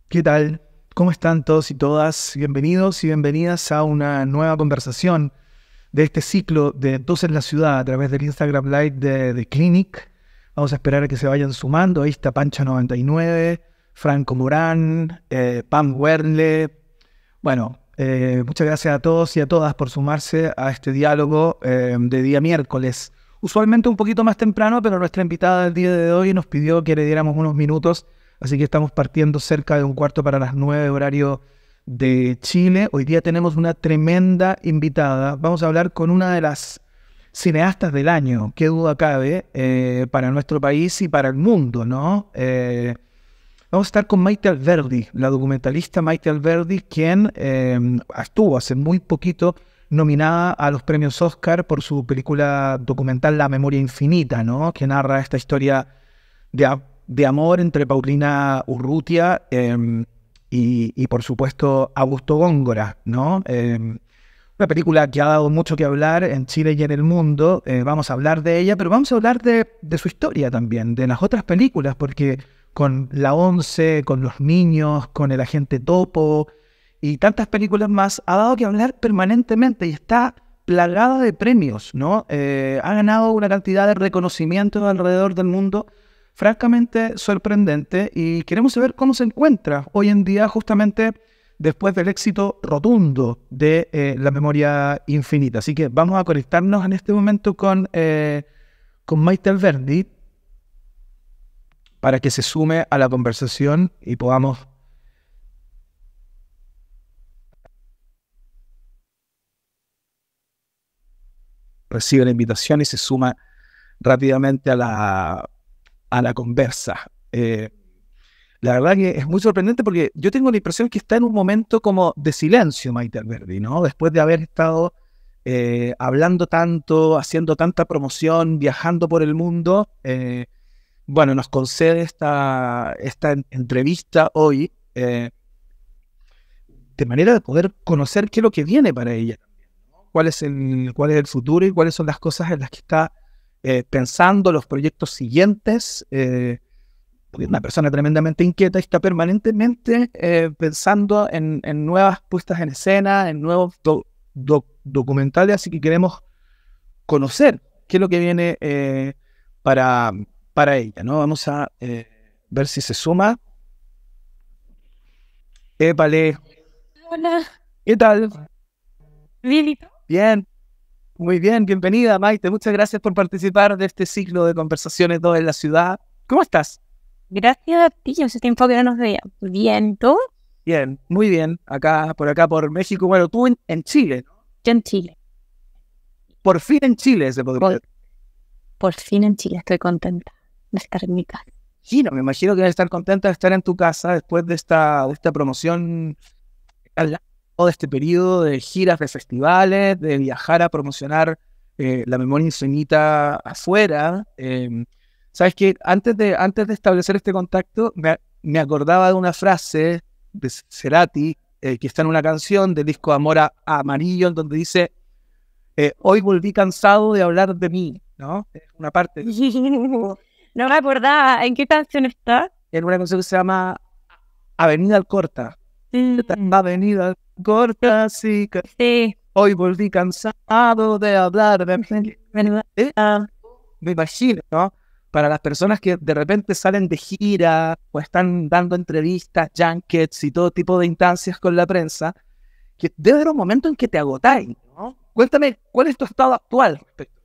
¿Qué tal? ¿Cómo están todos y todas? Bienvenidos y bienvenidas a una nueva conversación de este ciclo de Dos en la Ciudad a través del Instagram Live de Clinic. Vamos a esperar a que se vayan sumando. Ahí está Pancha99, Franco Morán, Pam Werle. Bueno, muchas gracias a todos y a todas por sumarse a este diálogo de día miércoles. Usualmente un poquito más temprano, pero nuestra invitada del día de hoy nos pidió que le diéramos unos minutos. Así que estamos partiendo cerca de un cuarto para las 9 horario de Chile. Hoy día tenemos una tremenda invitada. Vamos a hablar con una de las cineastas del año, qué duda cabe, para nuestro país y para el mundo, ¿no? Vamos a estar con Maite Alberdi, la documentalista Maite Alberdi, quien estuvo hace muy poquito nominada a los premios Oscar por su película documental La Memoria Infinita, ¿no? Que narra esta historia de amor entre Paulina Urrutia y por supuesto Augusto Góngora, ¿no? Una película que ha dado mucho que hablar en Chile y en el mundo. Vamos a hablar de ella, pero vamos a hablar de su historia también, de las otras películas, porque con La Once, con Los Niños, con El Agente Topo y tantas películas más, ha dado que hablar permanentemente y está plagada de premios, ¿no? Ha ganado una cantidad de reconocimientos alrededor del mundo francamente sorprendente, y queremos saber cómo se encuentra hoy en día, justamente después del éxito rotundo de La Memoria Infinita. Así que vamos a conectarnos en este momento con Maite Alberdi para que se sume a la conversación y podamos recibir la invitación y se suma rápidamente a la conversa. La verdad que es muy sorprendente porque yo tengo la impresión que está en un momento como de silencio Maite Alberdi, ¿no? Después de haber estado hablando tanto, haciendo tanta promoción, viajando por el mundo, bueno, nos concede esta entrevista hoy de manera de poder conocer qué es lo que viene para ella, cuál es el futuro y cuáles son las cosas en las que está pensando, los proyectos siguientes. Porque es una persona tremendamente inquieta y está permanentemente pensando en nuevas puestas en escena, en nuevos documentales, así que queremos conocer qué es lo que viene para, para ella, ¿no? Vamos a ver si se suma. Épale, Hola, ¿qué tal? bien, ¿y tú? Bien, muy bien, bienvenida Maite, muchas gracias por participar de este ciclo de conversaciones dos en la ciudad. ¿Cómo estás? Gracias a ti, hace tiempo que no nos veíamos. Bien, ¿tú? Bien, muy bien, acá por México, bueno, tú en Chile, ¿no? Yo en Chile. Por fin en Chile se podría Por, decir. por fin en Chile, estoy contenta de estar en mi casa. Sí, no, me imagino que debes estar contenta de estar en tu casa después de esta promoción, al lado de este periodo de giras de festivales, de viajar a promocionar La Memoria Infinita afuera. Sabes que antes de establecer este contacto, me acordaba de una frase de Cerati que está en una canción del disco Amor a Amarillo, en donde dice: hoy volví cansado de hablar de mí, ¿no? Es una parte, No me acordaba, ¿en qué canción está? en una canción que se llama Avenida Alcorta. Mm, Avenida Alcorta, sí, sí, hoy volví cansado de hablar de mí. ¿verdad? Eh, Ah, Me imagino, ¿no? Para las personas que de repente salen de gira o están dando entrevistas, junkets y todo tipo de instancias con la prensa, que debe haber un momento en que te agotáis, ¿no? Cuéntame, ¿cuál es tu estado actual respecto?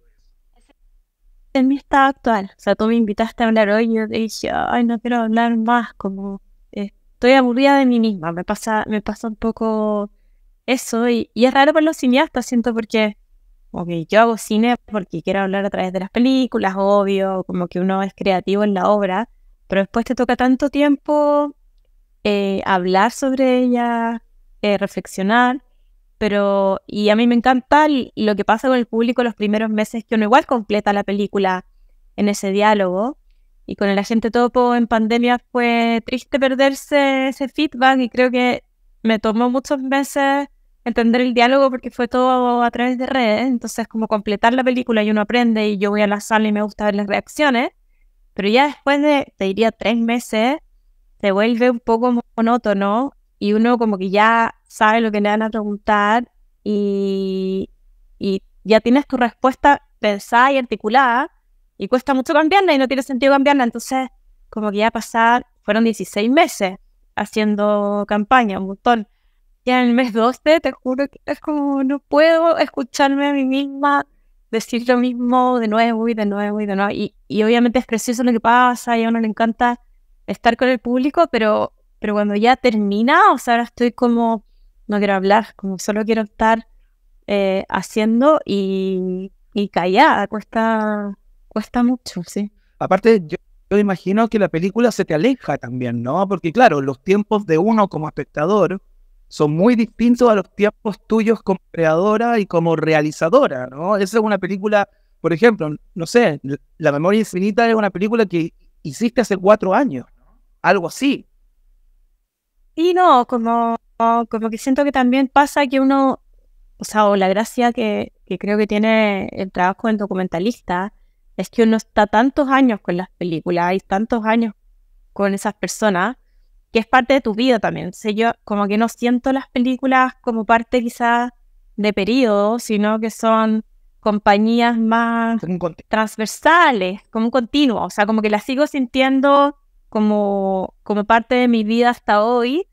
en mi estado actual. O sea, tú me invitaste a hablar hoy y yo te dije, ay, no quiero hablar más, como estoy aburrida de mí misma. Me pasa un poco eso y es raro para los cineastas, siento, porque como que yo hago cine porque quiero hablar a través de las películas, obvio, como que uno es creativo en la obra, pero después te toca tanto tiempo hablar sobre ella, reflexionar, y a mí me encanta lo que pasa con el público los primeros meses, que uno igual completa la película en ese diálogo, y con el agente topo en pandemia fue triste perderse ese feedback, y creo que me tomó muchos meses entender el diálogo porque fue todo a través de redes, entonces como completar la película y uno aprende y yo voy a la sala y me gusta ver las reacciones, pero ya después de, te diría, 3 meses, se vuelve un poco monótono y uno como que ya sabe lo que le van a preguntar y ya tienes tu respuesta pensada y articulada y cuesta mucho cambiarla y no tiene sentido cambiarla. Entonces, como que ya fueron 16 meses haciendo campaña, un montón. Ya en el mes 12, te juro que es como no puedo escucharme a mí misma decir lo mismo de nuevo y de nuevo y de nuevo. Y obviamente es precioso lo que pasa y a uno le encanta estar con el público, pero cuando ya termina, o sea, ahora estoy como, no quiero hablar, como solo quiero estar haciendo y callada, cuesta mucho, sí. Aparte, yo imagino que la película se te aleja también, ¿no? Porque claro, los tiempos de uno como espectador son muy distintos a los tiempos tuyos como creadora y como realizadora, ¿no? Esa es una película, por ejemplo, no sé, La Memoria Infinita es una película que hiciste hace 4 años, ¿no? Algo así. Y no, como que siento que también pasa que uno, o sea, o la gracia que creo que tiene el trabajo del documentalista es que uno está tantos años con las películas y tantos años con esas personas que es parte de tu vida también. O sea, yo como que no siento las películas como parte quizás de periodo, sino que son compañías más transversales, como un continuo. O sea, como que las sigo sintiendo como parte de mi vida hasta hoy.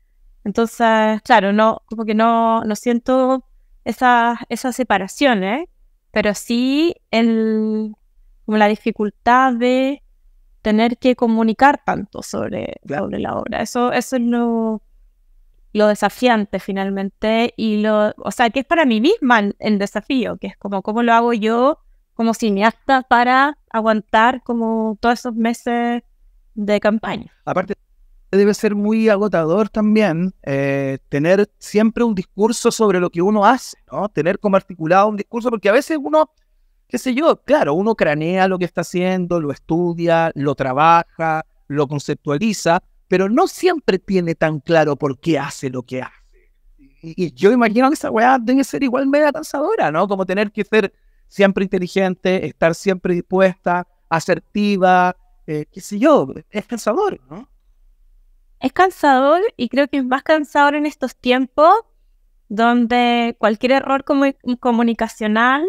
Entonces, claro, no, como que no siento esas separaciones, pero sí como la dificultad de tener que comunicar tanto sobre la obra. Eso es lo desafiante finalmente o sea, que es para mí misma el desafío, que es como cómo lo hago yo como cineasta para aguantar como todos esos meses de campaña. Aparte, debe ser muy agotador también tener siempre un discurso sobre lo que uno hace, ¿no? Tener como articulado un discurso, porque a veces uno, qué sé yo, claro, uno cranea lo que está haciendo, lo estudia, lo trabaja, lo conceptualiza, pero no siempre tiene tan claro por qué hace lo que hace. Y yo imagino que esa weá debe ser igual media cansadora, ¿no? Como tener que ser siempre inteligente, estar siempre dispuesta, asertiva, qué sé yo, es cansador, ¿no? Es cansador y creo que es más cansador en estos tiempos donde cualquier error comunicacional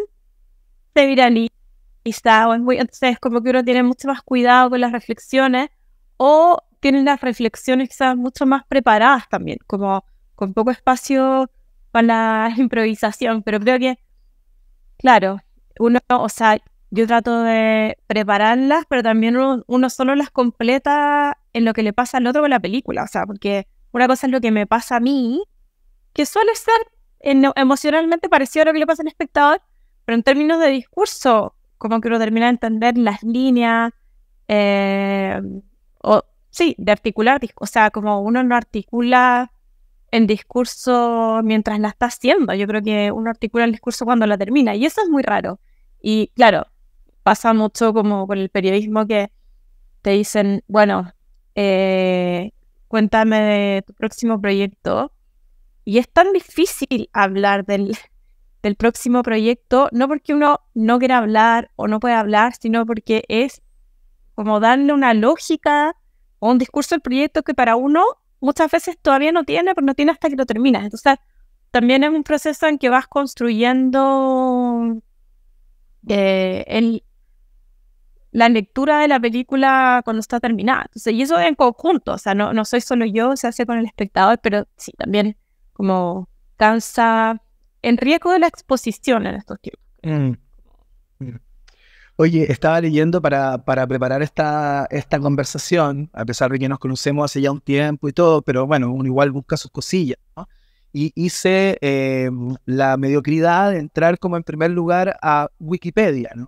se viraliza o entonces como que uno tiene mucho más cuidado con las reflexiones o tiene las reflexiones quizás mucho más preparadas también, como con poco espacio para la improvisación, pero creo que, claro, o sea, yo trato de prepararlas, pero también uno solo las completa en lo que le pasa al otro con la película, o sea, porque una cosa es lo que me pasa a mí, que suele ser emocionalmente parecido a lo que le pasa al espectador, pero en términos de discurso, como que uno termina de entender las líneas, de articular, o sea, como uno no articula el discurso mientras la está haciendo, yo creo que uno articula el discurso cuando la termina, y eso es muy raro. Y claro, pasa mucho como con el periodismo que te dicen, bueno, cuéntame de tu próximo proyecto, y es tan difícil hablar del próximo proyecto, no porque uno no quiera hablar o no pueda hablar, sino porque es como darle una lógica o un discurso al proyecto que para uno muchas veces todavía no tiene, pero no tiene hasta que lo terminas. Entonces, también es un proceso en que vas construyendo la lectura de la película cuando está terminada. Entonces, y eso en conjunto, o sea, no soy solo yo, se hace con el espectador, pero sí, también como cansa en riesgo de la exposición en estos tiempos. Oye, estaba leyendo para preparar esta conversación, a pesar de que nos conocemos hace ya un tiempo y todo, pero bueno, uno igual busca sus cosillas, ¿no? Y hice la mediocridad de entrar como en primer lugar a Wikipedia, ¿no?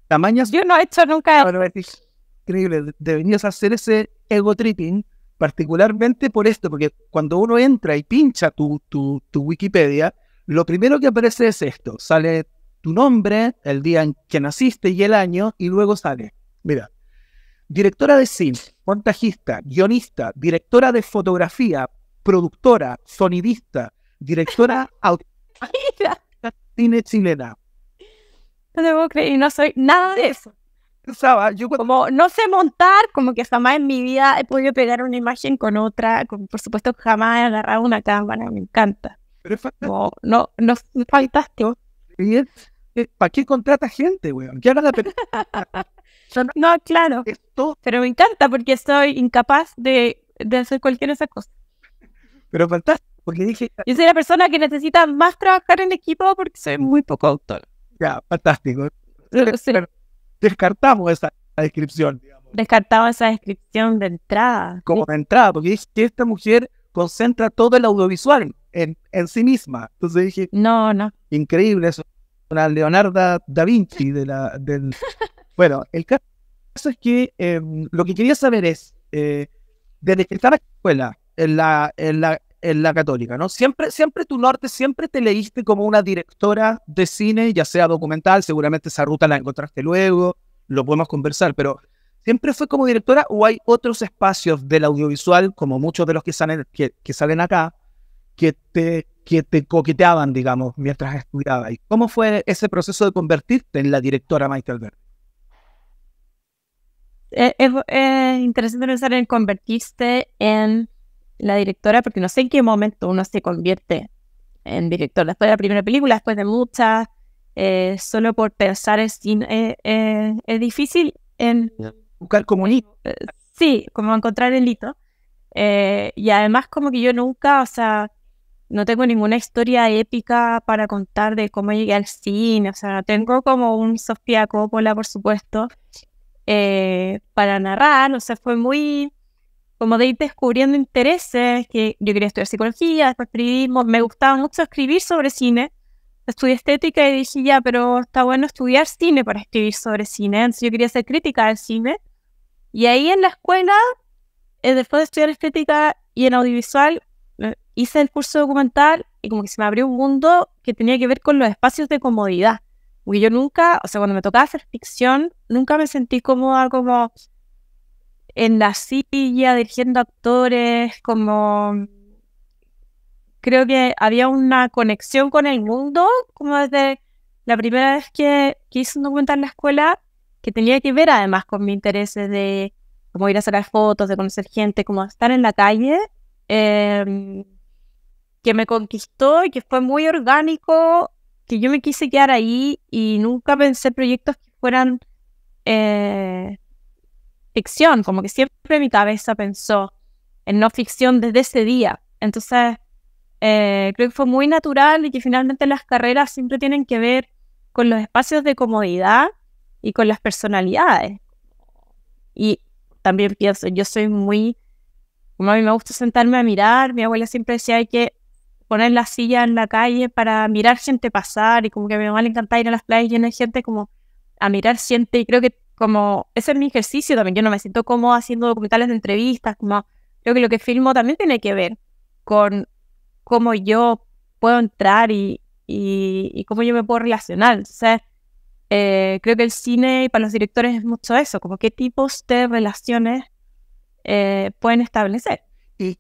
Yo no he hecho nunca. Bueno, es increíble, deberías hacer ese ego tripping, particularmente por esto, porque cuando uno entra y pincha tu Wikipedia, lo primero que aparece es esto, sale tu nombre, el día en que naciste y el año, y luego sale, mira, directora de cine, montajista, guionista, directora de fotografía, productora, sonidista, directora de cine chilena. No te puedo creer, y no soy nada de eso. pensaba, yo cuando... Como no sé montar, como que jamás en mi vida he podido pegar una imagen con otra, como por supuesto jamás he agarrado una cámara, me encanta. Pero es fantástico. Como, no, es fantástico. ¿Para qué contrata gente, weón? ¿Qué haga la película? No, claro, Esto, pero me encanta porque soy incapaz de hacer cualquiera de esas cosas. pero fantástico, porque dije, Yo soy la persona que necesita más trabajar en equipo porque soy muy poco autor. ya, fantástico. Sí. Pero descartamos esa descripción, digamos, Descartaba esa descripción de entrada. como de entrada, porque dije que esta mujer concentra todo el audiovisual en sí misma. Entonces dije, No, increíble eso, una Leonardo da Vinci del... Bueno, el caso es que lo que quería saber es, desde que estaba en la escuela, en la católica, ¿no? Siempre tu norte, siempre te leíste como una directora de cine, ya sea documental, seguramente esa ruta la encontraste luego, lo podemos conversar, pero ¿siempre fue como directora o hay otros espacios del audiovisual, como muchos de los que salen acá, que te coqueteaban, digamos, mientras estudiabas? ¿Y cómo fue ese proceso de convertirte en la directora Maite Alberdi? es interesante pensar en convertirse en la directora, porque no sé en qué momento uno se convierte en director. Después de la primera película, después de muchas, solo por pensar en cine, es difícil en... Buscar como un hito. Sí, como encontrar el hito. Y además como que yo nunca, o sea, no tengo ninguna historia épica para contar de cómo llegué al cine, o sea, tengo como un Sofía Coppola, por supuesto, para narrar, o sea, fue muy como de ir descubriendo intereses, que yo quería estudiar psicología, después periodismo, me gustaba mucho escribir sobre cine, estudié estética y dije, ya, pero está bueno estudiar cine para escribir sobre cine, entonces yo quería hacer crítica al cine, y ahí en la escuela, después de estudiar estética y en audiovisual, hice el curso documental y como que se me abrió un mundo que tenía que ver con los espacios de comodidad. Porque yo nunca, o sea, cuando me tocaba hacer ficción, nunca me sentí cómoda como en la silla, dirigiendo actores, como... Creo que había una conexión con el mundo, como desde la primera vez que hice un documental en la escuela, que tenía que ver además con mis intereses de como ir a sacar fotos, de conocer gente, como estar en la calle, que me conquistó y que fue muy orgánico, que yo me quise quedar ahí y nunca pensé proyectos que fueran ficción, como que siempre mi cabeza pensó en no ficción desde ese día. Entonces, creo que fue muy natural y que finalmente las carreras siempre tienen que ver con los espacios de comodidad y con las personalidades. Y también pienso, yo soy muy, como a mí me gusta sentarme a mirar, mi abuela siempre decía hay que poner la silla en la calle para mirar gente pasar y como que a mi mamá le encanta ir a las playas llenas de gente como a mirar gente y creo que como ese es mi ejercicio también, yo no me siento cómoda haciendo documentales de entrevistas, como creo que lo que filmo también tiene que ver con cómo yo puedo entrar y cómo yo me puedo relacionar. Entonces, creo que el cine para los directores es mucho eso, como qué tipos de relaciones pueden establecer. ¿Y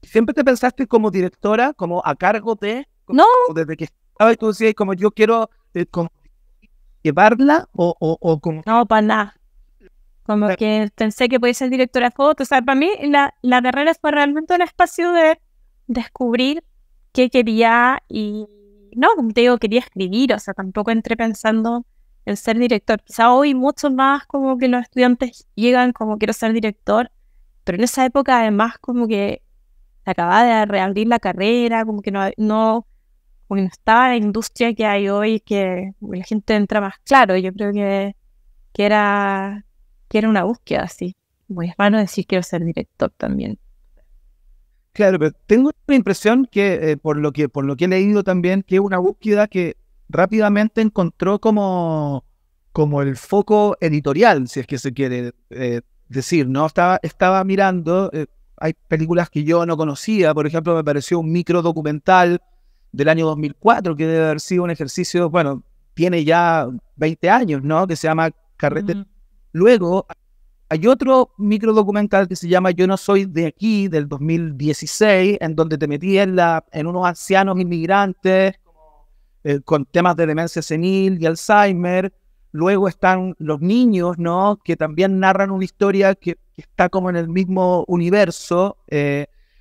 siempre te pensaste como directora, como a cargo de, No, desde que estaba y tú decías, como yo quiero como llevarla o como... no, para nada. Como que pensé que podía ser directora de foto. O sea, para mí la carrera fue realmente un espacio de descubrir qué quería y no, como te digo, quería escribir. O sea, tampoco entré pensando en ser director. Quizá hoy mucho más como que los estudiantes llegan como quiero ser director, pero en esa época además como que se acababa de reabrir la carrera, como que como que no estaba la industria que hay hoy, que la gente entra más claro. Yo creo que era una búsqueda así. Muy hermano decir quiero ser director también. Claro, pero tengo la impresión que, por lo que he leído también, que es una búsqueda que rápidamente encontró como el foco editorial, si es que se quiere decir, ¿no? Estaba mirando, hay películas que yo no conocía, por ejemplo, me pareció un micro documental del año 2004, que debe haber sido un ejercicio, bueno, tiene ya 20 años, ¿no? Que se llama Carrete. Luego, hay otro micro documental que se llama Yo no soy de aquí, del 2016, en donde te metí en unos ancianos inmigrantes con temas de demencia senil y Alzheimer. luego están los niños, ¿no? Que también narran una historia que está como en el mismo universo.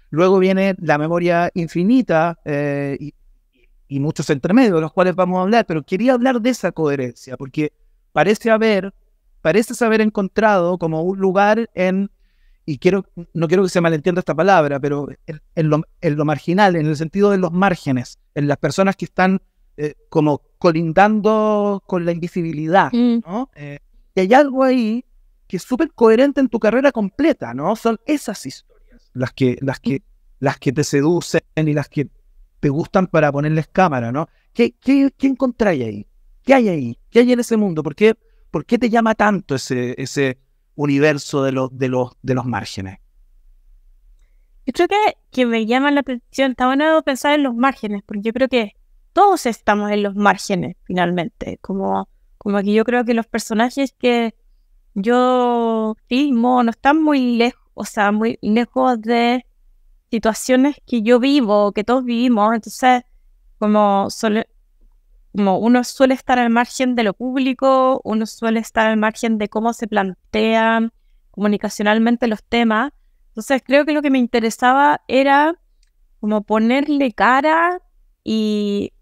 Luego viene la memoria infinita y muchos entremedios, de los cuales vamos a hablar, pero quería hablar de esa coherencia, porque pareces haber encontrado como un lugar y no quiero que se malentienda esta palabra, pero en lo marginal, en el sentido de los márgenes, en las personas que están como colindando con la invisibilidad, ¿no? Y hay algo ahí que es súper coherente en tu carrera completa, ¿no? Son esas historias las que te seducen y las que te gustan para ponerles cámara, ¿no? ¿Qué encontráis ahí? ¿Qué hay ahí? ¿Qué hay en ese mundo? ¿Por qué te llama tanto ese universo de los márgenes? Yo creo que me llama la atención, está bueno pensar en los márgenes, porque yo creo que todos estamos en los márgenes, finalmente. Como que yo creo que los personajes que yo filmo no están muy lejos, o sea, muy lejos de situaciones que yo vivo, que todos vivimos. Entonces, como uno suele estar al margen de lo público, uno suele estar al margen de cómo se plantean comunicacionalmente los temas. Entonces, creo que lo que me interesaba era como ponerle cara y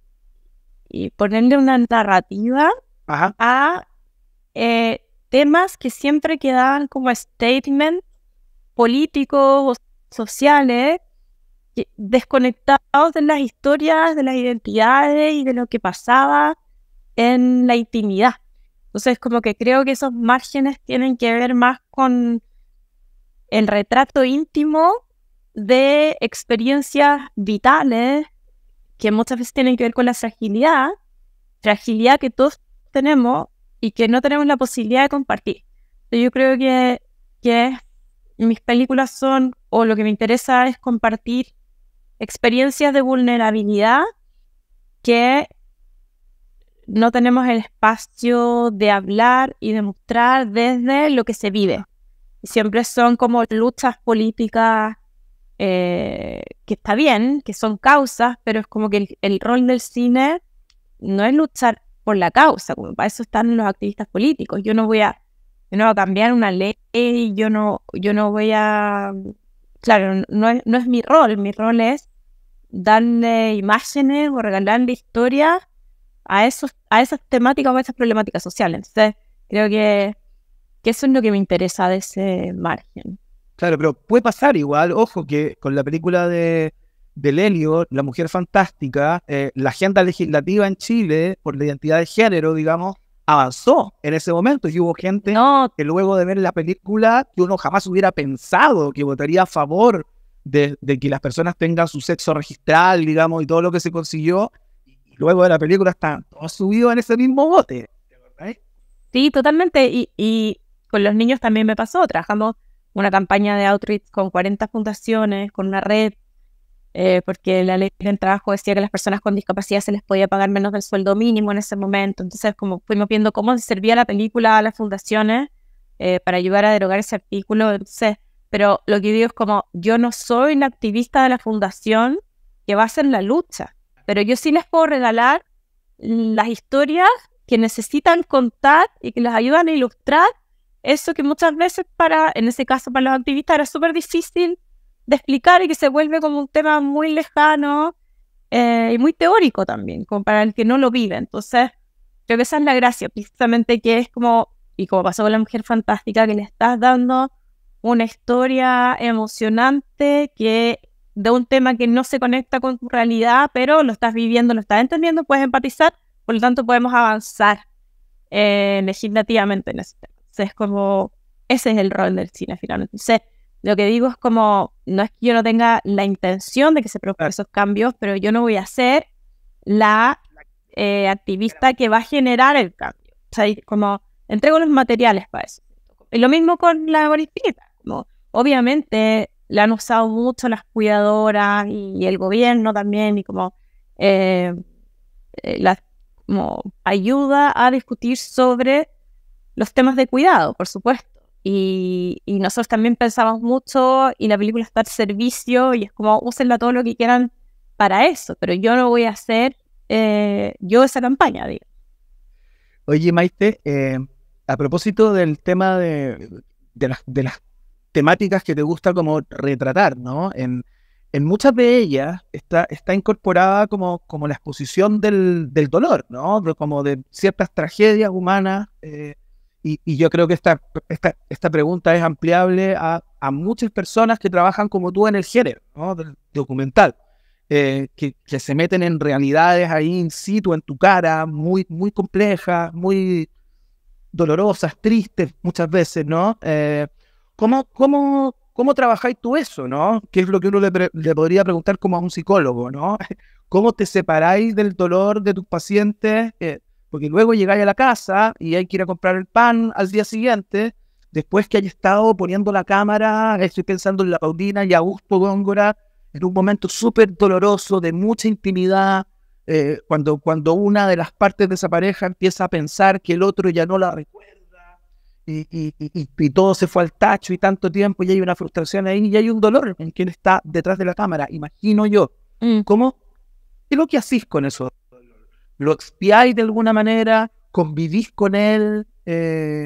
ponerle una narrativa a temas que siempre quedaban como statements políticos o sociales, desconectados de las historias, de las identidades y de lo que pasaba en la intimidad. Entonces, como que creo que esos márgenes tienen que ver más con el retrato íntimo de experiencias vitales que muchas veces tienen que ver con la fragilidad que todos tenemos y que no tenemos la posibilidad de compartir. Yo creo que mis películas son, o lo que me interesa es compartir experiencias de vulnerabilidad que no tenemos el espacio de hablar y de mostrar desde lo que se vive. Siempre son como luchas políticas que está bien, que son causas, pero es como que el rol del cine no es luchar por la causa, como para eso están los activistas políticos. Yo no voy a cambiar una ley, yo no voy a... Claro, no es mi rol es darle imágenes o regalarle historias a esas temáticas o a esas problemáticas sociales. Entonces, creo que eso es lo que me interesa de ese margen. Claro, pero puede pasar igual, ojo, que con la película de Lelio, La Mujer Fantástica, la agenda legislativa en Chile, por la identidad de género, digamos, avanzó en ese momento. Y hubo gente que luego de ver la película, que uno jamás hubiera pensado que votaría a favor de que las personas tengan su sexo registral, digamos, y todo lo que se consiguió. Y luego de la película están todos subidos en ese mismo bote. ¿Verdad? Sí, totalmente. Y con los niños también me pasó. Trabajamos una campaña de outreach con 40 fundaciones, con una red, porque la ley del trabajo decía que a las personas con discapacidad se les podía pagar menos del sueldo mínimo en ese momento. Entonces, como fuimos viendo cómo servía la película a las fundaciones para ayudar a derogar ese artículo. Entonces, pero lo que digo es como, yo no soy la activista de la fundación que va a hacer la lucha, pero yo sí les puedo regalar las historias que necesitan contar y que les ayudan a ilustrar eso que muchas veces en ese caso para los activistas era súper difícil de explicar y que se vuelve como un tema muy lejano y muy teórico también, como para el que no lo vive. Entonces, creo que esa es la gracia, precisamente, que es como, y como pasó con La Mujer Fantástica, que le estás dando una historia emocionante de un tema que no se conecta con tu realidad, pero lo estás viviendo, lo estás entendiendo, puedes empatizar, por lo tanto podemos avanzar legislativamente en ese tema. Entonces, como, ese es el rol del cine finalmente. Entonces, lo que digo es como, no es que yo no tenga la intención de que se produzcan esos cambios, pero yo no voy a ser la activista que va a generar el cambio. O sea, como, entrego los materiales para eso. Y lo mismo con la memoria infinita. Como, obviamente, la han usado mucho las cuidadoras y el gobierno también, y como, como ayuda a discutir sobre los temas de cuidado, por supuesto. Y nosotros también pensamos mucho y la película está al servicio y es como, úsenla todo lo que quieran para eso, pero yo no voy a hacer yo esa campaña, digo. Oye, Maite, a propósito del tema de las temáticas que te gusta como retratar, ¿no? En muchas de ellas está incorporada como la exposición del dolor, ¿no? Como de ciertas tragedias humanas. Y yo creo que esta pregunta es ampliable a muchas personas que trabajan como tú en el género, ¿no? Del documental. Que se meten en realidades ahí in situ, en tu cara, muy, muy complejas, muy dolorosas, tristes muchas veces, ¿no? ¿Cómo trabajáis tú eso, ¿no? ¿Qué es lo que uno le podría preguntar como a un psicólogo, ¿no? ¿Cómo te separáis del dolor de tus pacientes? Porque luego llegáis a la casa y hay que ir a comprar el pan al día siguiente, después que hayas estado poniendo la cámara, estoy pensando en la Paulina y Augusto Góngora, en un momento súper doloroso, de mucha intimidad, cuando una de las partes de esa pareja empieza a pensar que el otro ya no la recuerda y todo se fue al tacho y tanto tiempo y hay una frustración ahí y hay un dolor en quien está detrás de la cámara, imagino yo. ¿Cómo? ¿Qué es lo que hacís con eso? ¿Lo expiáis de alguna manera? ¿Convivís con él?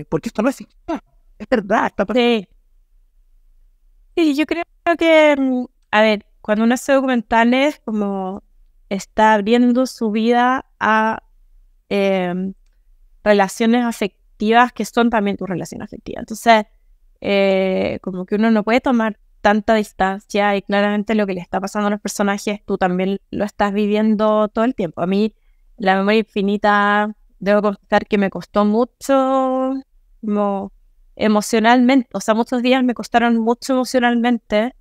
Porque esto no es ficción, es verdad. Está Sí. Sí, yo creo que, a ver, cuando uno hace documentales, como está abriendo su vida a relaciones afectivas que son también tus relaciones afectivas. Entonces, como que uno no puede tomar tanta distancia y claramente lo que le está pasando a los personajes, tú también lo estás viviendo todo el tiempo. A mí, la memoria infinita, debo confesar que me costó mucho, como emocionalmente, o sea, muchos días me costaron mucho emocionalmente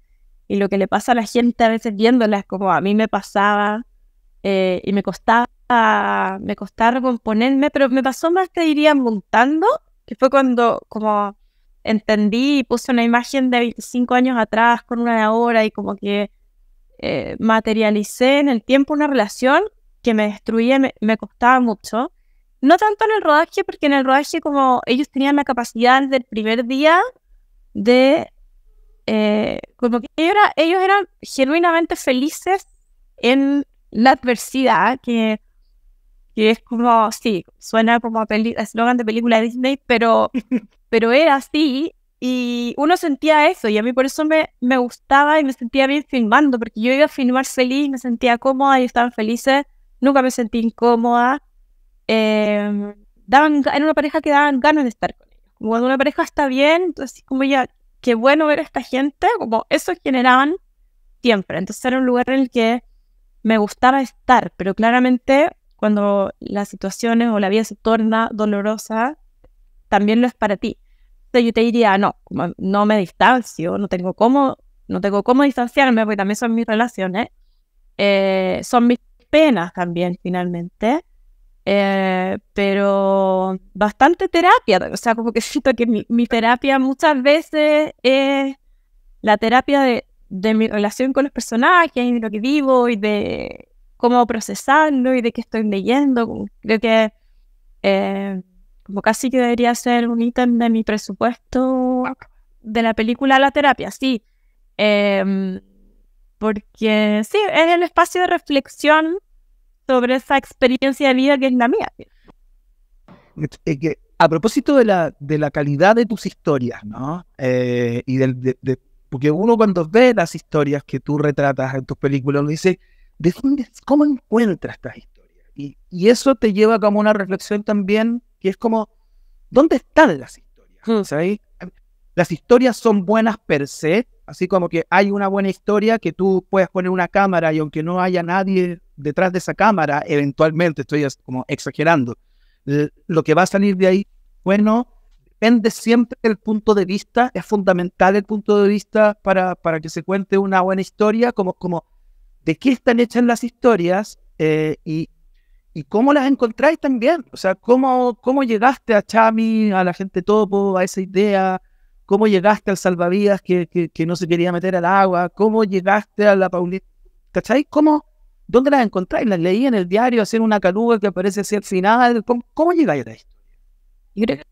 y lo que le pasa a la gente a veces viéndola es como a mí me pasaba y me costaba recomponerme, pero me pasó más, te diría, montando, que fue cuando como entendí y puse una imagen de 25 años atrás con una de ahora y como que materialicé en el tiempo una relación que me destruía, me costaba mucho. No tanto en el rodaje, porque en el rodaje como ellos tenían la capacidad desde el primer día de como que ellos eran genuinamente felices en la adversidad, que es como, sí, suena como a eslogan de película de Disney, pero era así y uno sentía eso y a mí por eso me gustaba y me sentía bien filmando, porque yo iba a filmar feliz, me sentía cómoda, ellos estaban felices, nunca me sentí incómoda. Era una pareja que daban ganas de estar con ellos. Como cuando una pareja está bien, entonces como ya, qué bueno ver a esta gente, como eso generaban siempre. Entonces era un lugar en el que me gustaba estar, pero claramente cuando las situaciones o la vida se torna dolorosa, también lo es para ti. Entonces yo te diría, no, como no me distancio, no tengo cómo distanciarme, porque también son mis relaciones, son mis penas también finalmente. Pero bastante terapia, o sea, como que siento que mi terapia muchas veces es la terapia de mi relación con los personajes y de lo que vivo y de cómo procesarlo y de qué estoy leyendo. Creo que como casi que debería ser un ítem de mi presupuesto de la película la terapia, sí. Porque sí, es el espacio de reflexión sobre esa experiencia de vida que es la mía. A propósito de la calidad de tus historias, ¿no? Y porque uno cuando ve las historias que tú retratas en tus películas, uno dice, ¿cómo encuentras estas historias? Y eso te lleva como una reflexión también, que es como, ¿dónde están las historias? ¿Sabes? Las historias son buenas per se, así como que hay una buena historia que tú puedes poner una cámara y aunque no haya nadie detrás de esa cámara, eventualmente, estoy como exagerando, lo que va a salir de ahí, bueno, depende siempre del punto de vista, es fundamental el punto de vista para que se cuente una buena historia, como de qué están hechas las historias y cómo las encontráis también, o sea, cómo llegaste a Chami, a la gente topo, a esa idea, cómo llegaste al salvavidas que no se quería meter al agua, cómo llegaste a la Paulina, ¿cachai? ¿Dónde las encontráis? ¿Las leí en el diario, hacer una caluga que aparece así al final? ¿Cómo llegáis a esto? Yo creo que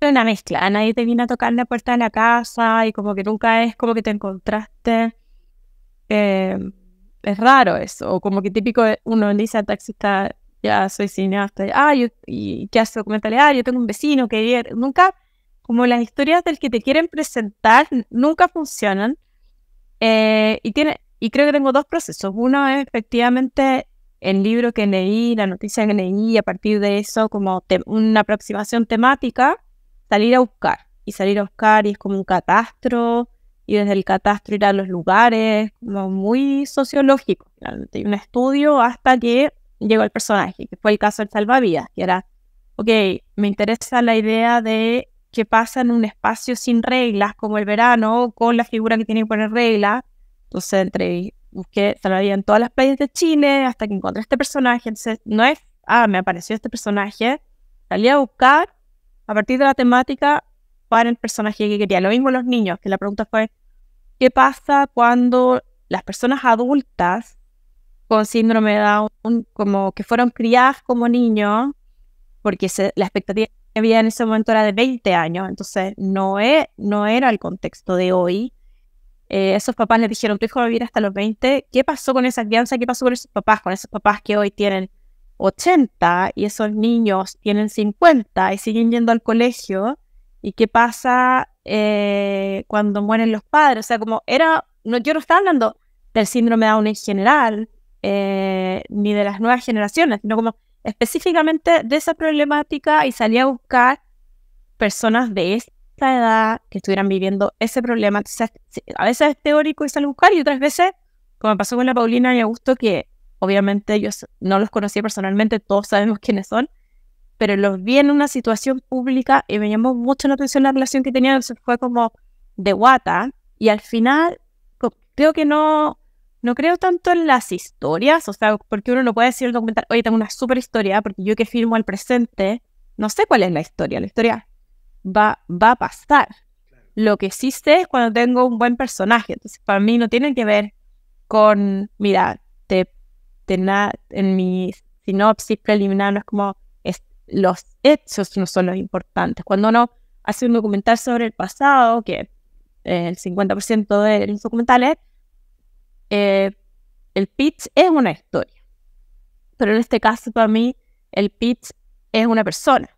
es una mezcla. Nadie te viene a tocar la puerta de la casa y como que nunca es como que te encontraste. Es raro eso. O como que típico uno le dice al taxista, ya soy cineasta, y que hace documentales, yo tengo un vecino que nunca, como las historias del que te quieren presentar, nunca funcionan. Y creo que tengo dos procesos. Uno es efectivamente el libro que leí, la noticia que leí, y a partir de eso, como una aproximación temática, salir a buscar. Y salir a buscar, y es como un catastro, y desde el catastro ir a los lugares, como muy sociológico, realmente. Y un estudio hasta que llegó el personaje, que fue el caso del salvavidas, que era, ok, me interesa la idea de qué pasa en un espacio sin reglas, como el verano, con la figura que tiene que poner reglas. Entonces, busqué salvavidas en todas las playas de Chile, hasta que encontré este personaje. Entonces, no es, me apareció este personaje, salí a buscar, a partir de la temática, para el personaje que quería. Lo mismo los niños, que la pregunta fue, ¿qué pasa cuando las personas adultas con síndrome de Down, como que fueron criadas como niños, porque la expectativa que había en ese momento era de 20 años, entonces no era el contexto de hoy. Esos papás les dijeron, tu hijo va a vivir hasta los 20. ¿Qué pasó con esa crianza? ¿Qué pasó con esos papás que hoy tienen 80 y esos niños tienen 50 y siguen yendo al colegio? ¿Y qué pasa cuando mueren los padres? O sea, como yo no estaba hablando del síndrome de Down en general, ni de las nuevas generaciones, sino como específicamente de esa problemática, y salí a buscar personas de esa edad que estuvieran viviendo ese problema. Entonces, a veces es teórico y salí a buscar, y otras veces, como pasó con la Paulina y Augusto, que obviamente yo no los conocí personalmente, todos sabemos quiénes son, pero los vi en una situación pública y me llamó mucho la atención la relación que tenían. Entonces fue como de guata, y al final creo que no creo tanto en las historias, o sea, porque uno no puede decir el documental, oye, tengo una súper historia, porque yo que filmo al presente, no sé cuál es la historia va a pasar. Lo que sí sé es cuando tengo un buen personaje. Entonces, para mí no tiene que ver con, mira, en mi sinopsis preliminar no es como, los hechos no son los importantes. Cuando uno hace un documental sobre el pasado, que el 50% de los documentales, el pitch es una historia, pero en este caso para mí el pitch es una persona.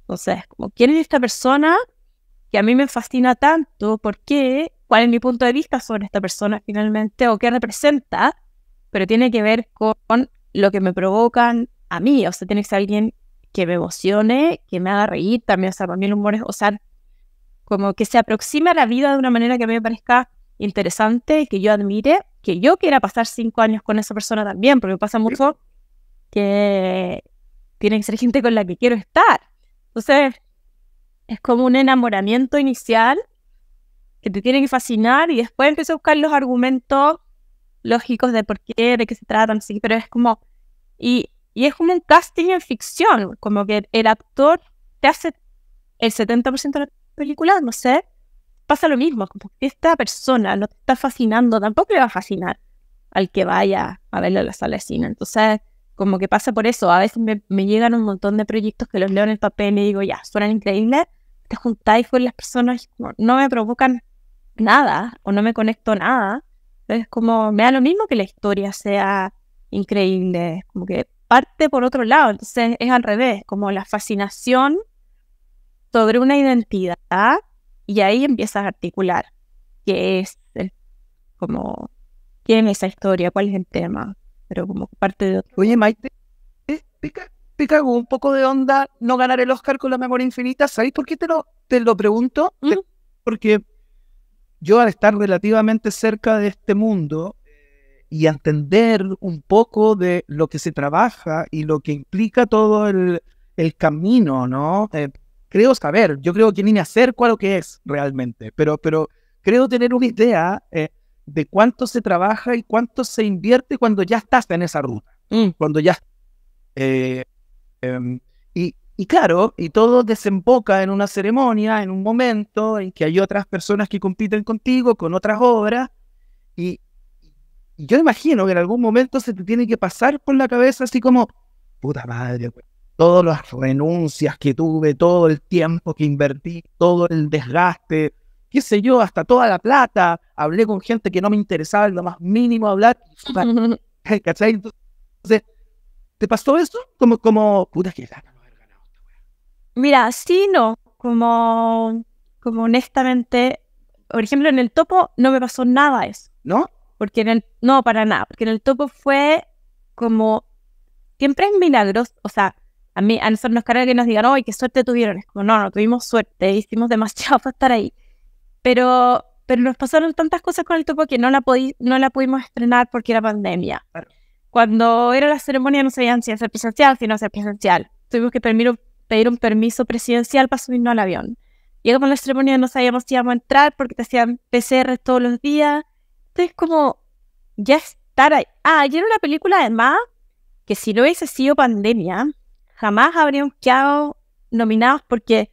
Entonces, como, ¿quién es esta persona que a mí me fascina tanto? ¿Por qué? ¿Cuál es mi punto de vista sobre esta persona finalmente? ¿O qué representa? Pero tiene que ver con lo que me provocan a mí. O sea, tiene que ser alguien que me emocione, que me haga reír también. O sea, para mí el humor es, o sea, como que se aproxime a la vida de una manera que a mí me parezca interesante, que yo admire, que yo quiera pasar 5 años con esa persona también, porque me pasa mucho que tiene que ser gente con la que quiero estar. Entonces, es como un enamoramiento inicial que te tiene que fascinar, y después empiezo a buscar los argumentos lógicos de por qué, de qué se tratan, sí, pero es como, y es como un casting en ficción, como que el actor te hace el 70% de la película, no sé, pasa lo mismo, como que esta persona no te está fascinando, tampoco le va a fascinar al que vaya a verlo a la sala de cine. Entonces, como que pasa por eso. A veces me llegan un montón de proyectos que los leo en el papel y digo, ya, suenan increíbles, te juntáis con las personas y no me provocan nada, o no me conecto nada. Entonces, como me da lo mismo que la historia sea increíble, como que parte por otro lado. Entonces, es al revés, como la fascinación sobre una identidad, y ahí empiezas a articular qué es como, quién es esa historia, cuál es el tema, pero como parte de otro. Oye, Maite, te cago un poco de onda no ganar el Oscar con La Memoria Infinita. ¿Sabéis por qué te lo pregunto? Porque yo, al estar relativamente cerca de este mundo y entender un poco de lo que se trabaja y lo que implica todo el camino, ¿no? Creo saber, yo creo que ni me acerco a lo que es realmente, pero creo tener una idea de cuánto se trabaja y cuánto se invierte cuando ya estás en esa ruta, cuando ya... y claro, y todo desemboca en una ceremonia, en un momento en que hay otras personas que compiten contigo con otras obras, y yo imagino que en algún momento se te tiene que pasar por la cabeza así como, puta madre, güey, todas las renuncias que tuve, todo el tiempo que invertí, todo el desgaste, qué sé yo, hasta toda la plata, hablé con gente que no me interesaba en lo más mínimo hablar, ¿cachai? Entonces, ¿Te pasó eso? Puta que lata no haber ganado esta wea. Mira, sí, no, como honestamente, por ejemplo, en el Topo no me pasó nada eso, ¿No? porque no, para nada, porque en el Topo fue como, siempre es milagroso, o sea, a nosotros nos carga que nos digan, ¡ay, qué suerte tuvieron! Es como, no tuvimos suerte, hicimos demasiado para estar ahí, pero nos pasaron tantas cosas con el Topo que no la pudimos estrenar porque era pandemia. Claro. Cuando era la ceremonia no sabían si hacer presencial, si no hacer presencial. Tuvimos que pedir un permiso presidencial para subirnos al avión. Llegamos a la ceremonia, no sabíamos si íbamos a entrar porque te hacían PCR todos los días. Entonces, como ya estar ahí. Y era una película además que si no hubiese sido pandemia, jamás habríamos quedado nominados porque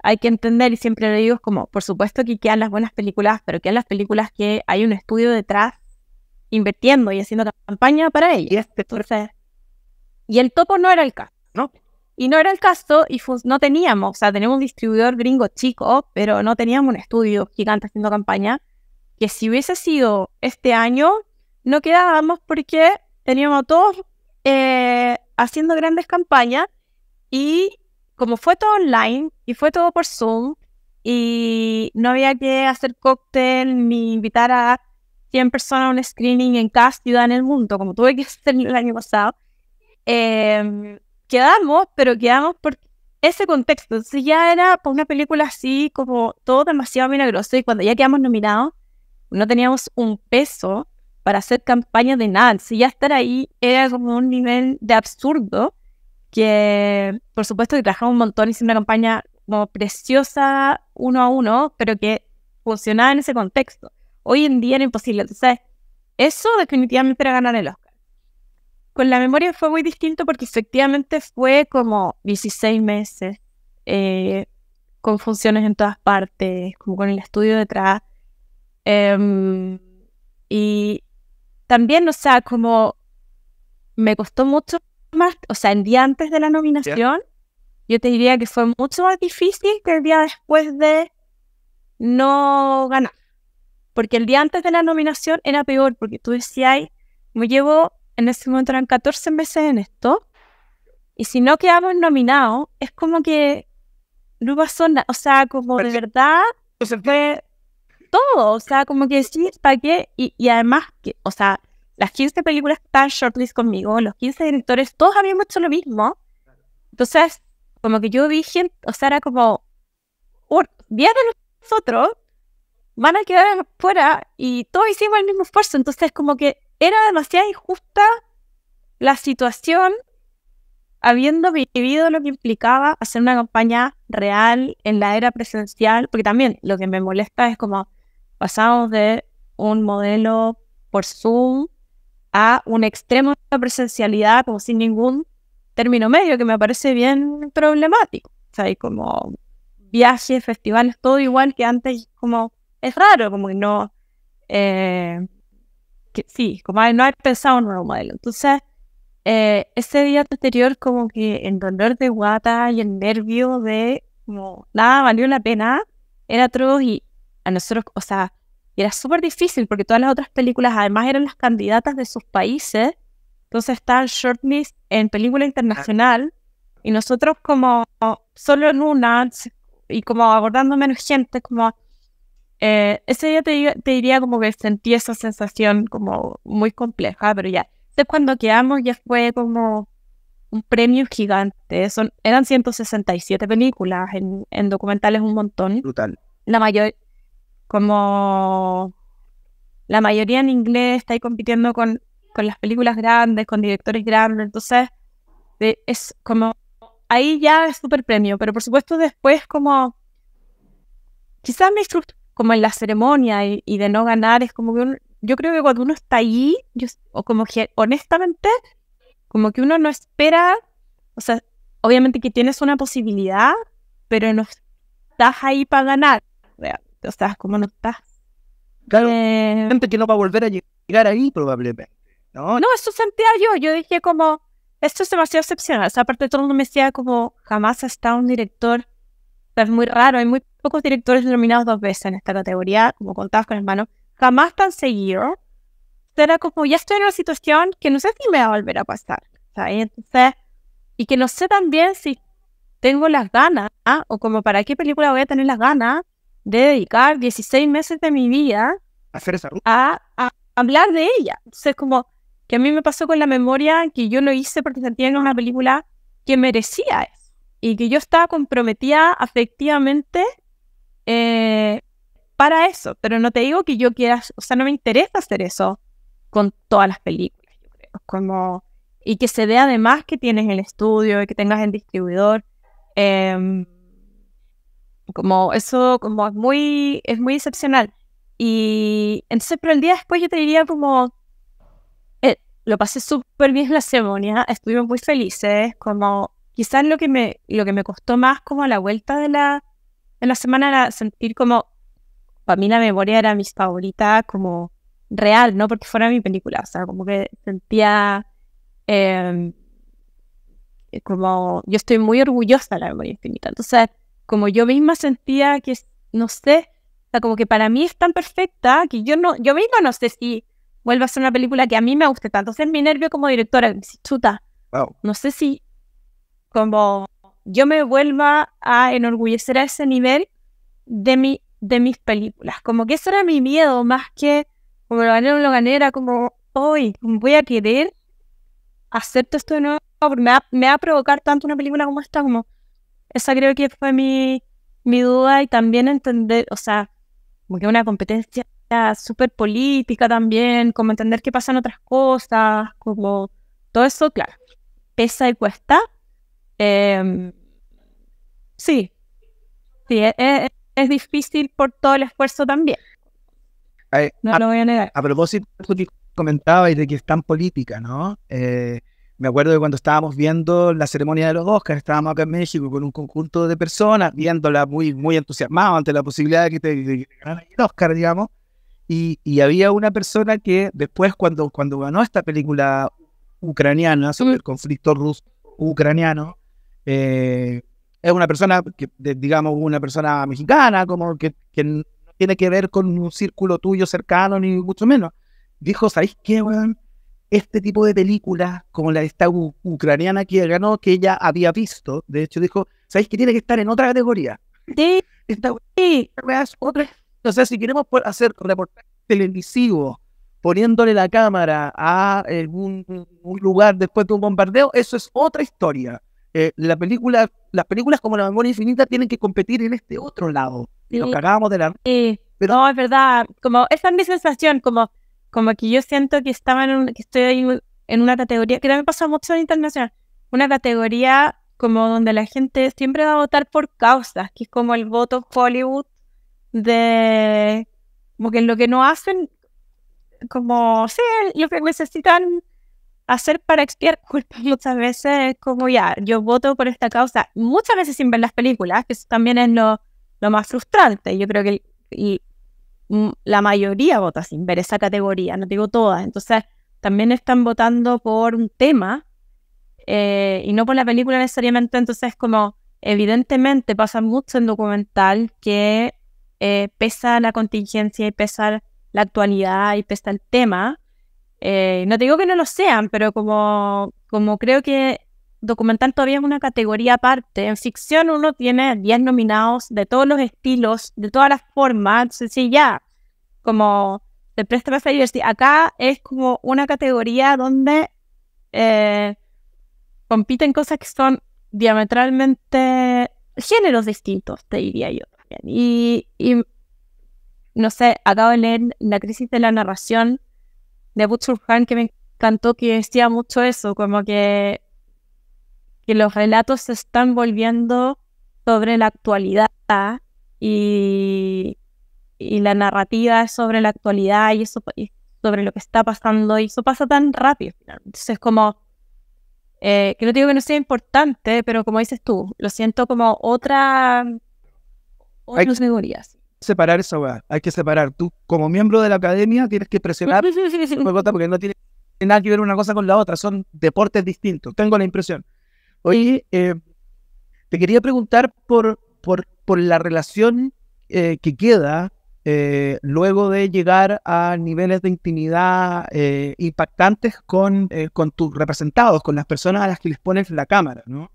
hay que entender, y siempre lo digo, es como, por supuesto que quedan las buenas películas, pero quedan las películas que hay un estudio detrás invirtiendo y haciendo campaña para ellas. Entonces, y el Topo no era el caso, ¿No? Y no era el caso y no teníamos, o sea, teníamos un distribuidor gringo chico, pero no teníamos un estudio gigante haciendo campaña, que si hubiese sido este año, no quedábamos porque teníamos a todos haciendo grandes campañas y como fue todo online y fue todo por Zoom y no había que hacer cóctel ni invitar a 100 personas a un screening en cada ciudad en el mundo, como tuve que hacer el año pasado, quedamos por ese contexto. Entonces ya era por una película así como todo demasiado milagroso y cuando ya quedamos nominados no teníamos un peso para hacer campaña de nada. Entonces ya estar ahí era como un nivel de absurdo que por supuesto que trabajamos un montón, hicimos una campaña como preciosa 1-1, pero que funcionaba en ese contexto. Hoy en día era imposible. Entonces eso definitivamente era ganar el Oscar. Con la memoria fue muy distinto porque efectivamente fue como 16 meses, con funciones en todas partes, como con el estudio detrás. Y también, o sea, como me costó mucho más, o sea, el día antes de la nominación, yo te diría que fue mucho más difícil que el día después de no ganar. Porque el día antes de la nominación era peor, porque tú decías, me llevo, en ese momento eran 14 meses en esto, y si no quedamos nominados, es como que no pasó nada, o sea, como de verdad, fue todo, o sea, como que sí, ¿para qué? Y además, que, o sea, las 15 películas que estaban shortlist conmigo, los 15 directores, todos habíamos hecho lo mismo, entonces, como que yo vi gente, o sea, era como, 10 de nosotros van a quedar fuera y todos hicimos el mismo esfuerzo, entonces como que era demasiado injusta la situación habiendo vivido lo que implicaba hacer una campaña real en la era presencial, porque también lo que me molesta es como pasamos de un modelo por Zoom a un extremo de presencialidad como sin ningún término medio, que me parece bien problemático. O sea, hay como viajes, festivales, todo igual que antes, como es raro, como que no, que sí, como no he pensado en un nuevo modelo. Entonces, ese día anterior como que el dolor de guata y el nervio de como nada valió la pena, era atroz y a nosotros, o sea, era súper difícil porque todas las otras películas además eran las candidatas de sus países, entonces estaban shortlist en película internacional y nosotros como solo en una y como abordando menos gente, como ese día te diría como que sentí esa sensación como muy compleja, pero ya. Entonces cuando quedamos ya fue como un premio gigante. Eran 167 películas, en documentales un montón. Brutal. La mayoría en inglés, está ahí compitiendo con las películas grandes, con directores grandes, entonces es como, ahí ya es súper premio, pero por supuesto después como, quizás me frustra, como en la ceremonia y de no ganar, es como que yo creo que cuando uno está ahí, o como que honestamente, como que uno no espera, o sea, obviamente que tienes una posibilidad, pero no estás ahí para ganar, o sea, como no estás. Claro, gente que no va a volver a llegar ahí probablemente, ¿no? No, eso sentía yo dije como, esto es demasiado excepcional, o sea, aparte de todo el mundo me decía como, jamás ha estado un director, o sea, es muy raro, hay muy pocos directores nominados 2 veces en esta categoría, como contados con las manos, jamás tan seguido. Era como, ya estoy en una situación que no sé si me va a volver a pasar. ¿sabes? Entonces, y que no sé también si tengo las ganas, o como para qué película voy a tener las ganas de dedicar 16 meses de mi vida Hacer esa ruta. a hablar de ella. Entonces, como que a mí me pasó con La Memoria, que yo lo hice porque sentía que era una película que merecía eso, y que yo estaba comprometida afectivamente para eso, pero no te digo que yo quiera, o sea, no me interesa hacer eso con todas las películas, yo creo, como, y que se dé además que tienes el estudio y que tengas el distribuidor, como eso, como es muy excepcional. Y entonces, pero el día después yo te diría como, lo pasé súper bien en la ceremonia, estuvimos muy felices, como quizás lo que me costó más como a la vuelta de la semana era sentir como, para mí La Memoria era mis favoritas como real, no porque fuera mi película, o sea, como que sentía como, yo estoy muy orgullosa de La Memoria Infinita, entonces como yo misma sentía que, no sé, o sea, como que para mí es tan perfecta que yo misma no sé si vuelva a ser una película que a mí me guste tanto. Entonces mi nervio como directora, me dice, chuta, Wow. no sé si como yo me vuelva a enorgullecer a ese nivel de mis películas. Como que eso era mi miedo, más que como lo gané o no lo gané, era como, hoy voy a querer hacer todo esto de nuevo, porque me va a provocar tanto una película como esta, como esa creo que fue mi duda, y también entender, o sea, como que una competencia súper política también, como entender que pasan otras cosas, como todo eso, claro, pesa y cuesta. Sí, es difícil por todo el esfuerzo también, no lo voy a negar. A propósito de lo que comentaba y de que es tan política, ¿no? Me acuerdo de cuando estábamos viendo la ceremonia de los Oscars, estábamos acá en México con un conjunto de personas viéndola muy, muy entusiasmados ante la posibilidad de que te ganaran el Oscar, digamos. Y había una persona que después, cuando ganó esta película ucraniana sobre el conflicto ruso-ucraniano, es una persona, digamos, una persona mexicana, como que no tiene que ver con un círculo tuyo cercano, ni mucho menos. Dijo, ¿sabéis qué, weón? Este tipo de películas, como la de esta ucraniana que ganó, que ella había visto, de hecho dijo, ¿sabéis que tiene que estar en otra categoría? Sí, Esta weá es otra. O sea, si queremos hacer reportajes televisivos, poniéndole la cámara a un lugar después de un bombardeo, eso es otra historia. Las películas como La Memoria Infinita tienen que competir en este otro lado. Y nos cagábamos de la... Pero... No, es verdad, como esa es mi sensación, como que yo siento que que estoy ahí en una categoría, que no me pasa mucho en internacional, una categoría como donde la gente siempre va a votar por causas, que es como el voto Hollywood de, como que lo que no hacen, como, sí, lo que necesitan hacer para expiar culpas muchas veces es como, ya, yo voto por esta causa, muchas veces sin ver las películas, que eso también es lo más frustrante. Yo creo que la mayoría vota sin ver esa categoría, no digo todas, entonces también están votando por un tema y no por la película necesariamente. Entonces como evidentemente pasa mucho en documental que pesa la contingencia y pesa la actualidad y pesa el tema. No te digo que no lo sean, pero como creo que documental todavía es una categoría aparte. En ficción uno tiene 10 nominados de todos los estilos, de todas las formas. Entonces, sí, ya, como se presta para esa diversidad. Acá es como una categoría donde compiten cosas que son diametralmente géneros distintos, te diría yo también. Y no sé, acabo de leer La crisis de la narración de Butcher Han, que me encantó, que decía mucho eso, como que los relatos se están volviendo sobre la actualidad y la narrativa es sobre la actualidad y eso y sobre lo que está pasando, y eso pasa tan rápido. Entonces como que no digo que no sea importante, pero como dices tú, lo siento como otras categorías. Separar esa weá, hay que separar. Tú, como miembro de la academia, tienes que presionar porque no tiene nada que ver una cosa con la otra, son deportes distintos, tengo la impresión. Oye, te quería preguntar por la relación que queda luego de llegar a niveles de intimidad impactantes con tus representados, con las personas a las que les pones la cámara, ¿no?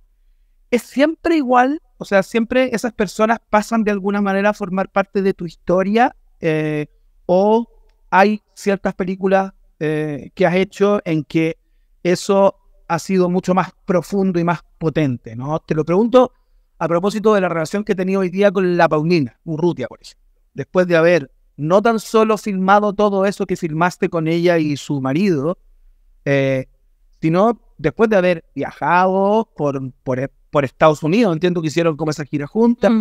Es siempre igual, o sea, siempre esas personas pasan de alguna manera a formar parte de tu historia, o hay ciertas películas que has hecho en que eso ha sido mucho más profundo y más potente, ¿no? Te lo pregunto a propósito de la relación que he tenido hoy día con la Paulina Urrutia, por ejemplo. Después de haber no tan solo filmado todo eso que filmaste con ella y su marido, sino después de haber viajado por Estados Unidos, entiendo que hicieron como esa gira juntas,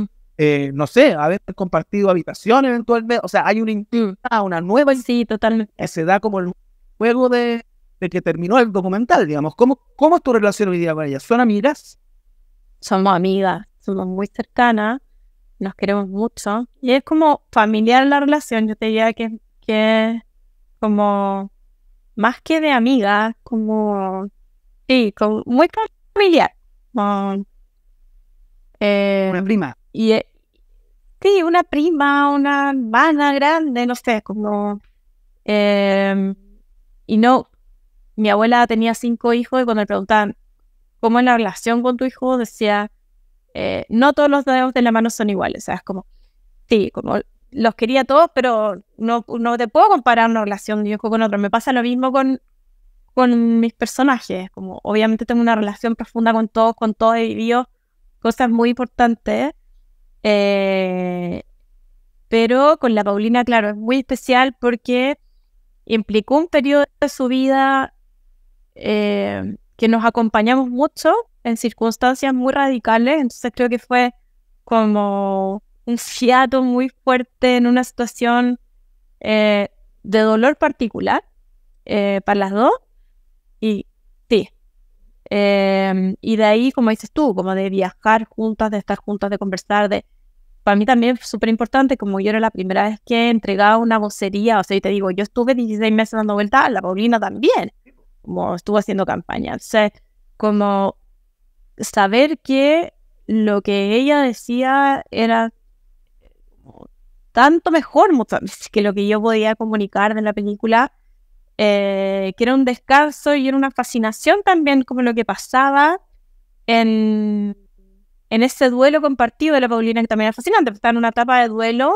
no sé, haber compartido habitación eventualmente, o sea, hay una intimidad, una nueva intimidad, Sí, totalmente. que se da como el juego de que terminó el documental, digamos. ¿Cómo es tu relación hoy día con ella? ¿Son amigas? Somos amigas, somos muy cercanas, nos queremos mucho. Y es como familiar la relación, yo te diría que es como más que de amiga, como, sí, como muy familiar. Como, Una prima. y sí, una prima, una hermana grande, no sé, como... y no, mi abuela tenía 5 hijos y cuando le preguntaban cómo es la relación con tu hijo, decía, no todos los dedos de la mano son iguales. O sea, es como, sí, como los quería todos, pero no te puedo comparar una relación de un hijo con otro. Me pasa lo mismo con mis personajes. Como obviamente tengo una relación profunda con todos he vivido cosas muy importantes. Pero con la Paulina, claro, es muy especial porque implicó un periodo de su vida que nos acompañamos mucho en circunstancias muy radicales, entonces creo que fue como un hiato muy fuerte en una situación de dolor particular para las dos, y sí, y de ahí, como dices tú, como de viajar juntas, de estar juntas, de conversar, para mí también es súper importante, como yo era la primera vez que entregaba una vocería, o sea, y te digo, yo estuve 16 meses dando vueltas, la Paulina también, como estuvo haciendo campaña. Entonces, como saber que lo que ella decía era tanto mejor muchas veces que lo que yo podía comunicar de la película, que era un descanso y era una fascinación también como lo que pasaba en ese duelo compartido de la Paulina, que también era fascinante, está en una etapa de duelo,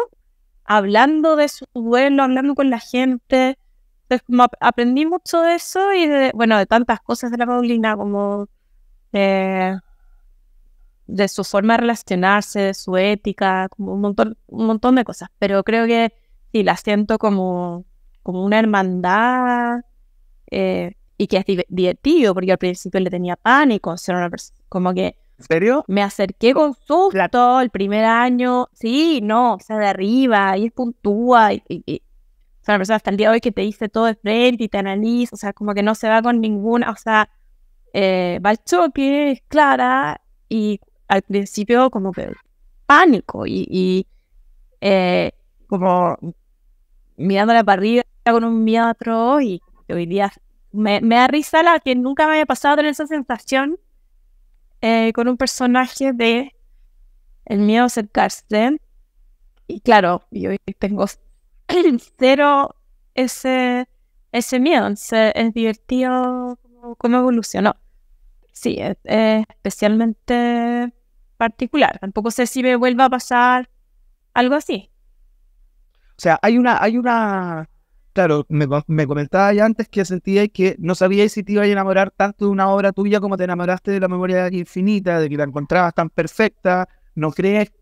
hablando de su duelo, hablando con la gente. Entonces, como aprendí mucho de eso y de tantas cosas de la Paulina, como de su forma de relacionarse, de su ética, como un montón de cosas. Pero creo que sí, la siento como una hermandad, y que es divertido, porque al principio le tenía pánico, ser una como que ¿En serio? me acerqué con susto el primer año, sí, no, o sea, de arriba, y es puntúa, y o sea, una persona hasta el día de hoy que te dice todo de frente y te analiza, o sea, como que no se va con ninguna, o sea, va al choque, es clara, y al principio como que pánico, como mirándola para arriba con un miedo atroz, y hoy día me da risa la que nunca me había pasado tener esa sensación con un personaje de el miedo a acercarse. Y claro, yo tengo cero ese miedo. Entonces, es divertido cómo evolucionó. Sí, es especialmente particular. Tampoco sé si me vuelva a pasar algo así. O sea, claro, me comentabas ya antes que sentías que no sabías si te ibas a enamorar tanto de una obra tuya como te enamoraste de La Memoria Infinita, de que la encontrabas tan perfecta. ¿No crees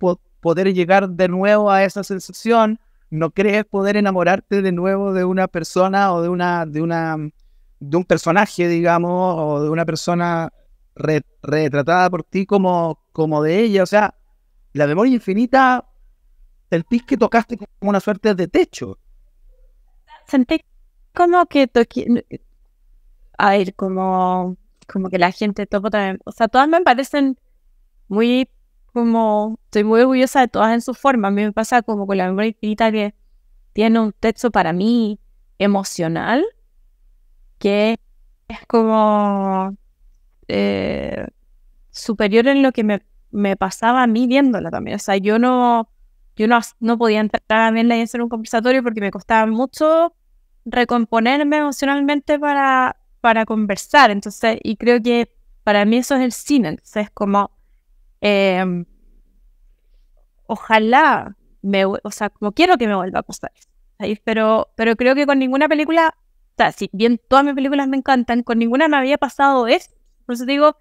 poder llegar de nuevo a esa sensación? ¿No crees poder enamorarte de nuevo de una persona o de un personaje, digamos, o de una persona retratada por ti como de ella? O sea, La Memoria Infinita, sentís que tocaste como una suerte de techo. Sentí como que toqué, a ver, como que la gente topo también, o sea, todas me parecen muy, como, estoy muy orgullosa de todas en su forma. A mí me pasa como con La Memoria Infinita, que tiene un texto para mí emocional, que es como superior en lo que me pasaba a mí viéndola también. O sea, yo no yo no podía entrar a verla y hacer un conversatorio porque me costaba mucho recomponerme emocionalmente para conversar. Entonces, y creo que para mí eso es el cine. Entonces, es como, ojalá, o sea, como quiero que me vuelva a pasar eso, ¿sabes? Pero creo que con ninguna película, o sea, si bien todas mis películas me encantan, con ninguna me había pasado eso. Por eso digo,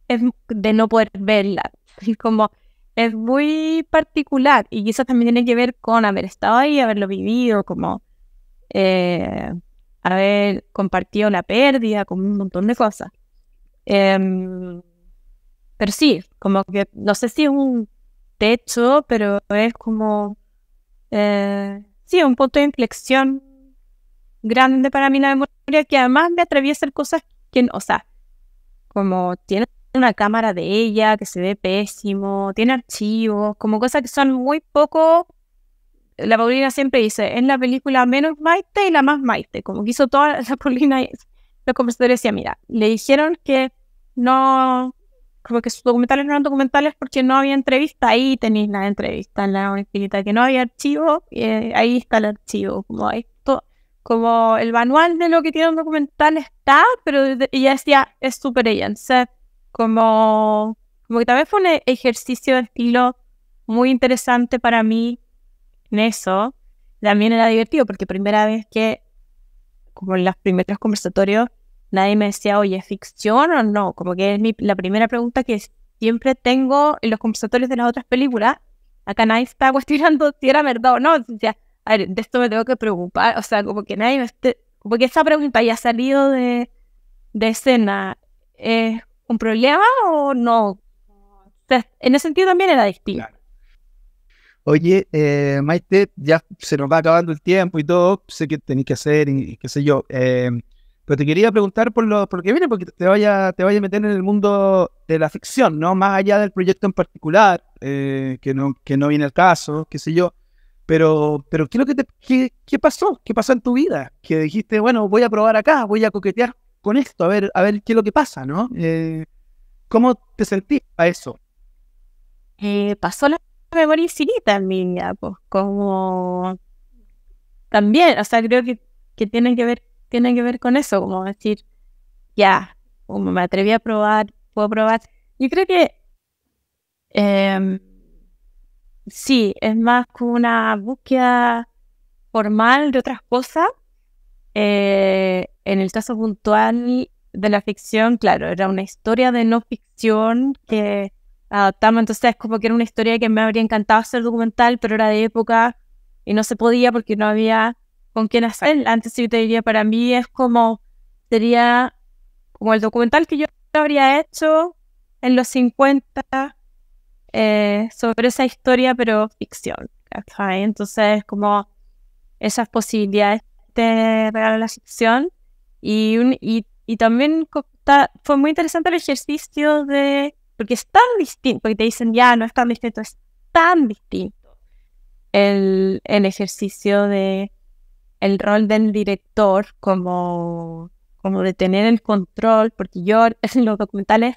es de no poder verla. Es como, es muy particular y quizás también tiene que ver con haber estado ahí, haberlo vivido, como haber compartido la pérdida, como un montón de cosas. Pero sí, como que no sé si es un techo, pero es como, sí, un punto de inflexión grande para mí la memoria, que además me atreví a hacer cosas que, o sea, como tiene una cámara de ella que se ve pésimo, tiene archivos, como cosas que son muy poco. La Paulina siempre dice, es la película menos Maite y la más Maite, como que hizo toda la Paulina. Los conversadores decían, mira, le dijeron que no, como que sus documentales no eran documentales porque no había entrevista. Ahí tenéis la entrevista en la infinita, que no había archivo, ahí está el archivo, como esto, como el manual de lo que tiene un documental está, pero ella decía, es súper ella. Entonces, como que también fue un ejercicio de estilo muy interesante para mí en eso. También era divertido porque primera vez que, como en los primeros conversatorios, nadie me decía, oye, ¿es ficción o no? Como que es la primera pregunta que siempre tengo en los conversatorios de las otras películas. Acá nadie está cuestionando si era verdad o no. O sea, a ver, de esto me tengo que preocupar. O sea, como que nadie me como que esa pregunta ya ha salido de escena. ¿Es un problema o no? O sea, en ese sentido también era distinto. Claro. Oye, Maite, ya se nos va acabando el tiempo y todo, sé que tenéis que hacer y qué sé yo, pero te quería preguntar por lo que viene, porque te vaya a meter en el mundo de la ficción, ¿no? Más allá del proyecto en particular, que no viene al caso, qué sé yo, pero ¿qué es lo que qué pasó? ¿Qué pasó en tu vida? Que dijiste, bueno, voy a probar acá, voy a coquetear con esto, a ver qué es lo que pasa, ¿no? ¿Cómo te sentís a eso? Pasó la memoria infinita en mí, ya, pues, como también, o sea, creo que tiene que ver con eso, como decir, ya, como me atreví a probar, puedo probar. Yo creo que sí, es más como una búsqueda formal de otras cosas. En el caso puntual de la ficción, claro, era una historia de no ficción que adaptamos, entonces es como que era una historia que me habría encantado hacer documental, pero era de época y no se podía porque no había con quién hacer. Antes yo te diría, para mí es como, sería como el documental que yo habría hecho en los 50 sobre esa historia, pero ficción, ¿cachai? Entonces como esas posibilidades te regala la ficción y también fue muy interesante el ejercicio porque es tan distinto, porque te dicen ya no es tan distinto, es tan distinto el ejercicio de el rol del director como de tener el control, porque yo en los documentales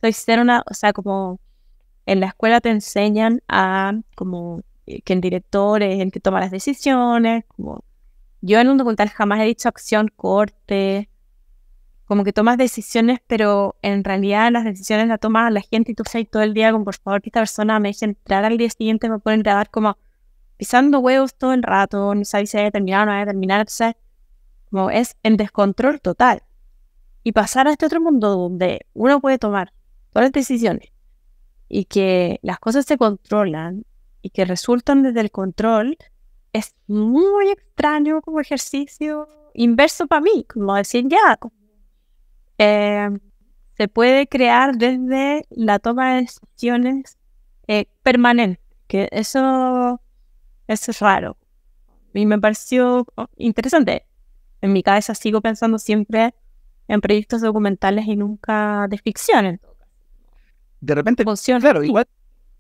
soy ser o sea, como en la escuela te enseñan a como que el director es el que toma las decisiones, como yo en un documental jamás he dicho acción, corte, como que tomas decisiones, pero en realidad las decisiones las toma la gente y tú estás todo el día como, por favor, que esta persona me deje entrar al día siguiente, me pueden grabar como pisando huevos todo el rato, no sabes si va a terminar o no va a terminar, entonces, como es en descontrol total. Y pasar a este otro mundo donde uno puede tomar todas las decisiones y que las cosas se controlan y que resultan desde el control, es muy extraño como ejercicio inverso para mí, como decir ya, se puede crear desde la toma de decisiones permanente, que eso es raro y me pareció interesante. En mi cabeza sigo pensando siempre en proyectos documentales y nunca de ficción. En todo caso. De repente, Funciona. claro, igual,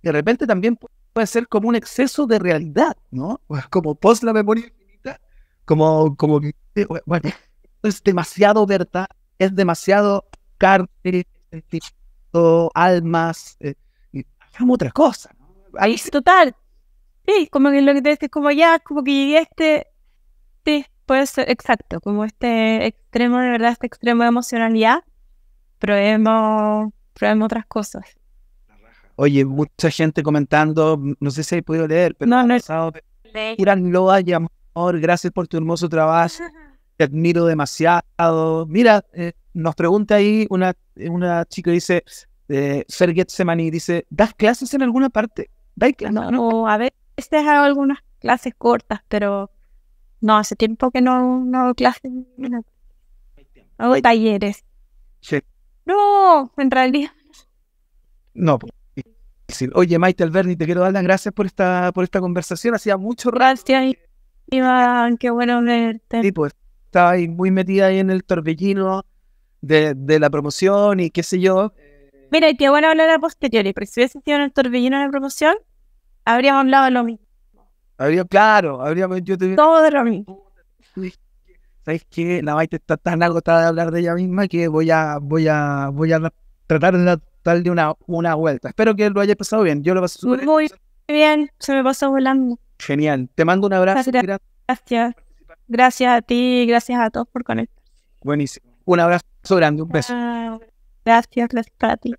de repente también puede ser como un exceso de realidad, ¿no? Como post la memoria infinita, como que, bueno, es demasiado verdad, es demasiado carne, almas, y hagamos otra cosa, ¿no? Ahí sí, total. Sí, como que lo que te decís, como ya, como que llegué a sí, puede ser, exacto, como este extremo de verdad, este extremo de emocionalidad, probemos otras cosas. Oye, mucha gente comentando, no sé si has podido leer, pero No, ha no es pasado. Irán Loa y amor, gracias por tu hermoso trabajo, te admiro demasiado. Mira, nos pregunta ahí una chica, dice, Ferget Semani, dice, ¿das clases en alguna parte? ¿Dais clases? No, a veces hago algunas clases cortas, pero no, hace tiempo que no hago clases, no, hago talleres. Sí. No, en realidad. No, pues, difícil. Oye, Maite Alberni, te quiero dar las gracias por esta conversación. Hacía mucho rato. Gracias, Iván, qué bueno verte. Sí, pues estaba ahí muy metida ahí en el torbellino de la promoción y qué sé yo. Mira, qué bueno hablar a posteriori, porque si hubiese sido en el torbellino de la promoción, habríamos hablado de lo mismo. Yo te Todo de lo mismo. ¿Sabes qué? La Maite está tan agotada de hablar de ella misma que voy a tratar de darle una vuelta. Espero que lo haya pasado bien. Yo lo pasé súper Muy bien, se me pasó volando. genial. Te mando un abrazo. Gracias. Gracias a ti, gracias a todos por conectar. Buenísimo. Un abrazo grande, un beso. Gracias para ti.